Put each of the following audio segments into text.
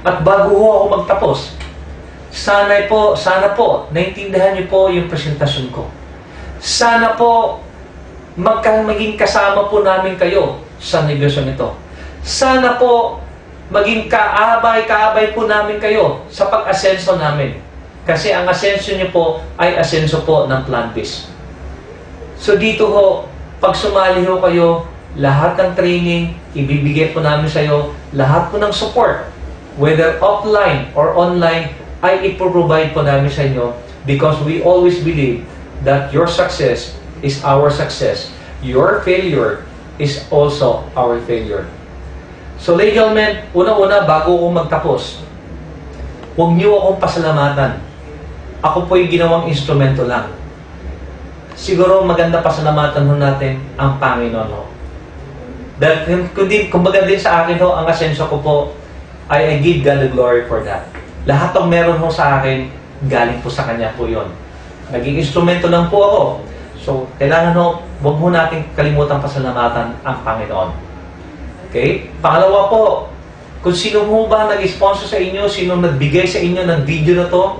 At bago ho ako magtapos, sana po, naintindihan niyo po yung presentasyon ko. Sana po, maging kasama po namin kayo sa negosyo nito. Sana po, maging kaabay po namin kayo sa pag-asenso namin. Kasi ang asenso niyo po ay asenso po ng plant-based. So dito ho, pag sumali ho kayo, lahat ng training, ibibigay po namin sa iyo, lahat po ng support, whether offline or online, ay ipoprovide po namin sa inyo because we always believe that your success is our success. Your failure is also our failure. So ladies and gentlemen, una-una bago ko magtapos, huwag niyo akong pasalamatan. Ako po yung ginawang instrumento lang. Siguro maganda pasalamatan ho natin ang Panginoon ho. Dahil kumbaga din sa akin ho, ang asenso ko po, I give God the glory for that. Lahat ng meron ho sa akin, galing po sa Kanya po yun. Naging instrumento lang po ako. So, kailangan ho, huwag ho natin kalimutang pasalamatan ang Panginoon. Okay? Pangalawa po, kung sino mo ba nag-sponsor sa inyo, sino nagbigay sa inyo ng video na to,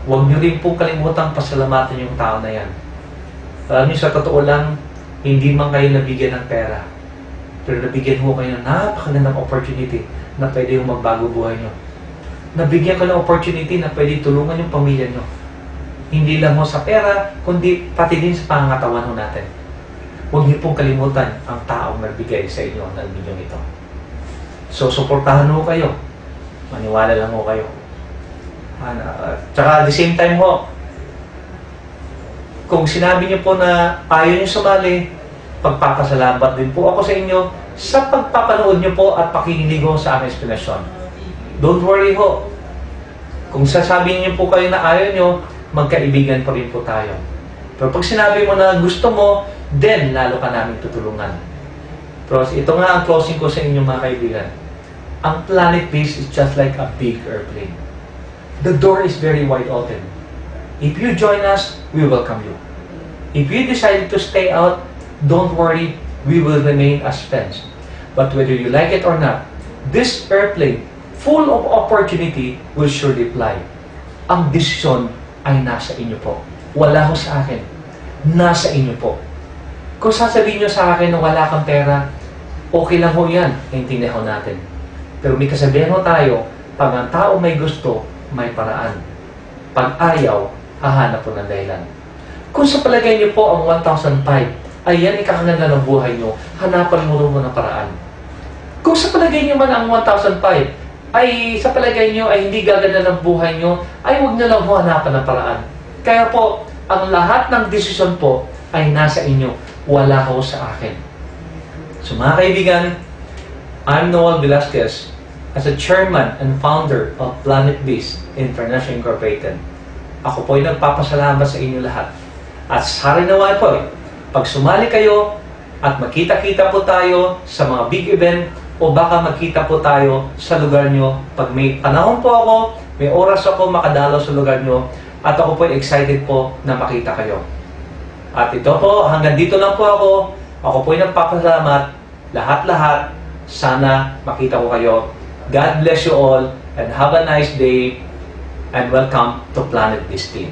huwag nyo rin po kalimutang pasalamatan yung tao na yan. Alam nyo, sa totoo lang, hindi man kayo nabigyan ng pera. Pero nabigyan mo kayo ng napakagandang opportunity na pwede yung magbago buhay nyo. Nabigyan ka ng opportunity na pwede tulungan yung pamilya nyo. Hindi lang mo sa pera, kundi pati din sa pangangatawan ho natin. Huwag niyo pong kalimutan ang taong nagbigay sa inyo ng bidyong ito. So, suportahan ho kayo. Maniwala lang ho kayo. Tsaka at the same time ho, kung sinabi niyo po na ayaw niyo sumali, pagpapasalamat din po ako sa inyo sa pagpapanood niyo po at pakikinig ho sa aming explanation. Don't worry ho. Kung sasabihin niyo po kayo na ayaw niyo, magkaibigan pa rin po tayo. Pero pag sinabi mo na gusto mo, then lalo ka namin tutulungan. Pero ito nga ang closing ko sa inyo mga kaibigan. Ang Planet Base is just like a big airplane. The door is very wide open. If you join us, we welcome you. If you decide to stay out, don't worry, we will remain as friends. But whether you like it or not, this airplane, full of opportunity, will surely fly. Ang desisyon ay nasa inyo po. Wala ho sa akin. Nasa inyo po. Kung sasabihin nyo sa akin na wala kang pera, okay lang ho yan. Naintindihan ho natin. Pero may kasabihan ho tayo, pag ang tao may gusto, may paraan. Pag ayaw, hahanap po ng dahilan. Kung sa palagay nyo po ang 1,005, ay yan ikakaganda ng buhay nyo, hanapan mo ng paraan. Kung sa palagay nyo man ang 1,005, ay sa palagay nyo ay hindi gaganda ng buhay nyo, ay huwag nyo lang ho hanapan ng paraan. Kaya po, ang lahat ng desisyon po ay nasa inyo, wala ho sa akin. So mga kaibigan, I'm Noel Velasquez, as a chairman and founder of Planet Base International Incorporated. Ako po ay nagpapasalamat sa inyo lahat. At sana naman po, pag sumali kayo at makita-kita po tayo sa mga big event o baka magkita po tayo sa lugar nyo. Pag may panahon po ako, may oras ako makadalo sa lugar nyo at ako po excited po na makita kayo. At ito po, hanggang dito lang po ako. Ako po ay nagpapasalamat. Lahat-lahat, sana makita ko kayo. God bless you all and have a nice day and welcome to Planet Base Team.